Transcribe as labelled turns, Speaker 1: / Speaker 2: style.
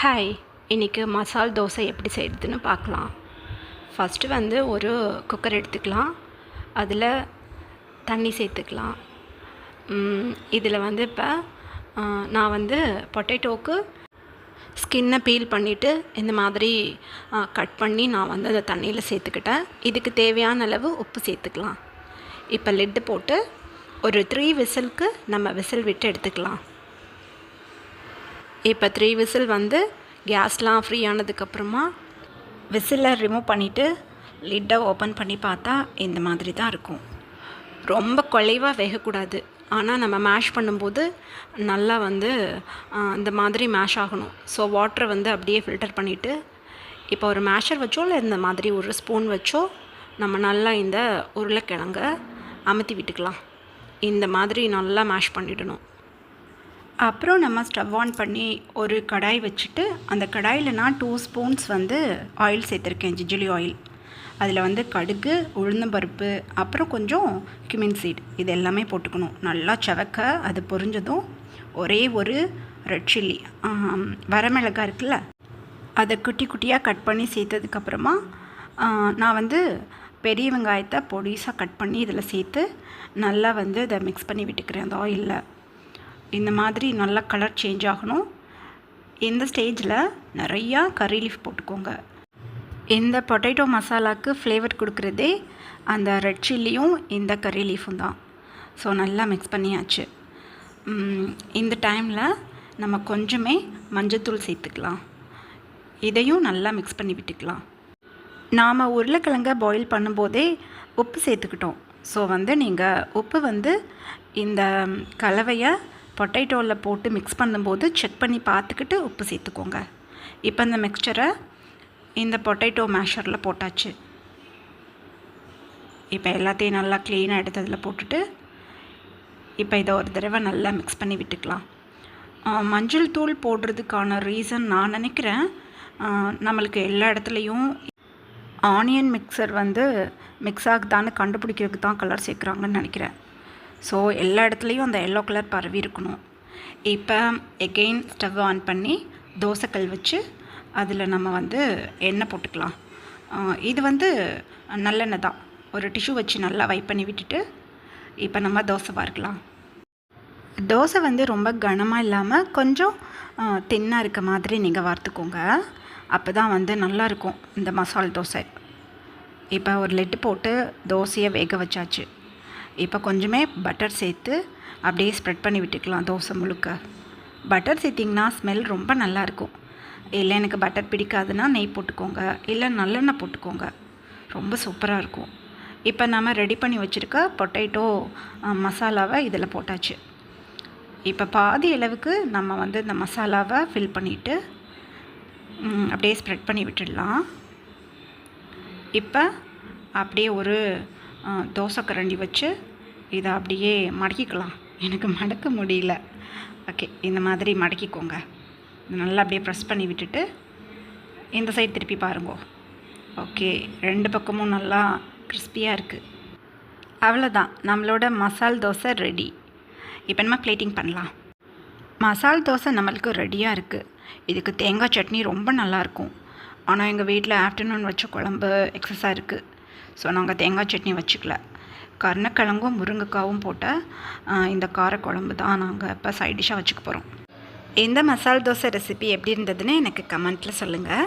Speaker 1: Hi, இன்றைக்கி மசால் தோசை எப்படி செய்கிறதுன்னு பார்க்கலாம். ஃபஸ்ட்டு வந்து ஒரு குக்கர் எடுத்துக்கலாம். அதில் தண்ணி சேர்த்துக்கலாம். இதில் வந்து இப்போ நான் வந்து பொட்டேட்டோவுக்கு ஸ்கின்னை பீல் பண்ணிவிட்டு இந்த மாதிரி கட் பண்ணி நான் வந்து அந்த தண்ணியில் சேர்த்துக்கிட்டேன். இதுக்கு தேவையான அளவு உப்பு சேர்த்துக்கலாம். இப்போ லிட்டு போட்டு ஒரு 3 விசிலுக்கு நம்ம விசில் விட்டு எடுத்துக்கலாம். இப்போ 3 விசில் வந்து கேஸ்லாம் ஃப்ரீ ஆனதுக்கப்புறமா விசிலை ரிமூவ் பண்ணிவிட்டு லிட்டை ஓப்பன் பண்ணி பார்த்தா இந்த மாதிரி தான் இருக்கும். ரொம்ப குலைவாக வேகக்கூடாது. ஆனால் நம்ம மேஷ் பண்ணும்போது நல்லா வந்து இந்த மாதிரி மேஷ் ஆகணும். ஸோ வாட்டரை வந்து அப்படியே ஃபில்டர் பண்ணிவிட்டு இப்போ ஒரு மேஷர் வச்சோ இல்லை இந்த மாதிரி ஒரு ஸ்பூன் வச்சோ நம்ம நல்லா இந்த உருளைக்கிழங்க அமுத்தி விட்டுக்கலாம். இந்த மாதிரி நல்லா மேஷ் பண்ணிடணும். அப்புறம் நம்ம ஸ்டவ் ஆன் பண்ணி ஒரு கடாய் வச்சுட்டு அந்த கடாயில் நான் 2 ஸ்பூன்ஸ் வந்து ஆயில் சேர்த்துருக்கேன், ஜிஜிலி ஆயில். அதில் வந்து கடுகு, உளுந்தம்பருப்பு, அப்புறம் கொஞ்சம் கிமின் சீட் இது எல்லாமே போட்டுக்கணும். நல்லா செவக்க அது பொரிஞ்சதும் ஒரே ஒரு ரெட் சில்லி வரமிளகாய் இருக்குல்ல, அதை குட்டி குட்டியாக கட் பண்ணி சேர்த்ததுக்கப்புறமா நான் வந்து பெரிய வெங்காயத்தை பொடிசாக கட் பண்ணி இதில் சேர்த்து நல்லா வந்து இதை மிக்ஸ் பண்ணி விட்டுக்கிறேன் அந்த ஆயிலில். இந்த மாதிரி நல்லா கலர் சேஞ்ச் ஆகணும். இந்த ஸ்டேஜில் நிறையா கறி லீஃப் போட்டுக்கோங்க. இந்த பொட்டேட்டோ மசாலாவுக்கு ஃப்ளேவர் கொடுக்குறதே அந்த ரெட் சில்லியும் இந்த கறி லீஃபும் தான். ஸோ நல்லா மிக்ஸ் பண்ணியாச்சு. இந்த டைமில் நம்ம கொஞ்சமே மஞ்சத்தூள் சேர்த்துக்கலாம். இதையும் நல்லா மிக்ஸ் பண்ணி விட்டுக்கலாம். நாம் உருளைக்கிழங்க பாயில் பண்ணும்போதே உப்பு சேர்த்துக்கிட்டோம். ஸோ வந்து நீங்கள் உப்பு வந்து இந்த கலவையை பொட்டேட்டோவில் போட்டு மிக்ஸ் பண்ணும்போது செக் பண்ணி பார்த்துக்கிட்டு உப்பு சேர்த்துக்கோங்க. இப்போ இந்த மிக்சரை இந்த பொட்டேட்டோ மேஷரில் போட்டாச்சு. இப்போ எல்லாத்தையும் நல்லா க்ளீனாக எடுத்து அதில் போட்டுட்டு இப்போ இதை ஒரு தடவை நல்லா மிக்ஸ் பண்ணி விட்டுக்கலாம். மஞ்சள் தூள் போடுறதுக்கான ரீசன் நான் நினைக்கிறேன், நம்மளுக்கு எல்லா இடத்துலையும் ஆனியன் மிக்சர் வந்து மிக்ஸ் ஆகுதான்னு கண்டுபிடிக்கிறதுக்கு தான் கலர் சேர்க்குறாங்கன்னு நினைக்கிறேன். ஸோ எல்லா இடத்துலையும் அந்த எல்லோ கலர் பரவி இருக்கணும். இப்போ எகெயின் ஸ்டவ் ஆன் பண்ணி தோசைக்கல் வச்சு அதில் நம்ம வந்து எண்ணெய் போட்டுக்கலாம். இது வந்து நல்லெண்ணெய் தான். ஒரு டிஷ்யூ வச்சு நல்லா வைப் பண்ணி விட்டுட்டு இப்போ நம்ம தோசை பார்க்கலாம். தோசை வந்து ரொம்ப கனமாக இல்லாமல் கொஞ்சம் தின்னாக இருக்க மாதிரி நீங்கள் வறுத்துக்கோங்க. அப்போ தான் வந்து நல்லாயிருக்கும் இந்த மசால் தோசை. இப்போ ஒரு லிட்டு போட்டு தோசையை வேக வச்சாச்சு. இப்போ கொஞ்சமே பட்டர் சேர்த்து அப்படியே ஸ்ப்ரெட் பண்ணி விட்டுக்கலாம் தோசை முழுக்க. பட்டர் சேர்த்திங்கன்னா ஸ்மெல் ரொம்ப நல்லாயிருக்கும். இல்லை எனக்கு பட்டர் பிடிக்காதுன்னா நெய் போட்டுக்கோங்க, இல்லை நல்லெண்ணெய் போட்டுக்கோங்க, ரொம்ப சூப்பராக இருக்கும். இப்போ நம்ம ரெடி பண்ணி வச்சுருக்க பொட்டேட்டோ மசாலாவை இதில் போட்டாச்சு. இப்போ பாதி அளவுக்கு நம்ம வந்து இந்த மசாலாவை ஃபில் பண்ணிவிட்டு அப்படியே ஸ்ப்ரெட் பண்ணி விட்டுடலாம். இப்போ அப்படியே ஒரு தோசை கரண்டி வச்சு இதை அப்படியே மடக்கிக்கலாம். எனக்கு மடக்க முடியல. ஓகே, இந்த மாதிரி மடக்கிக்கோங்க. நல்லா அப்படியே ப்ரெஸ் பண்ணி விட்டுட்டு இந்த சைடு திருப்பி பாருங்க. ஓகே, 2 பக்கமும் நல்லா கிறிஸ்பியாக இருக்குது. அவ்வளோதான், நம்மளோட மசால் தோசை ரெடி. இப்போ நம்ம பிளேட்டிங் பண்ணலாம். மசால் தோசை நம்மளுக்கு ரெடியாக இருக்குது. இதுக்கு தேங்காய் சட்னி ரொம்ப நல்லாயிருக்கும். ஆனால் எங்கள் வீட்டில் ஆஃப்டர்நூன் வச்ச குழம்பு எக்ஸஸாக இருக்குது. ஸோ நாங்கள் தேங்காய் சட்னி வச்சுக்கல. கருணக்கிழங்கும் முருங்கைக்காவும் போட்ட இந்த காரக்குழம்பு தான் நாங்கள் இப்போ சைட் டிஷ்ஷாக வச்சுக்க போகிறோம். இந்த மசால் தோசை ரெசிபி எப்படி இருந்ததுன்னு எனக்கு கமெண்ட்டில் சொல்லுங்கள்.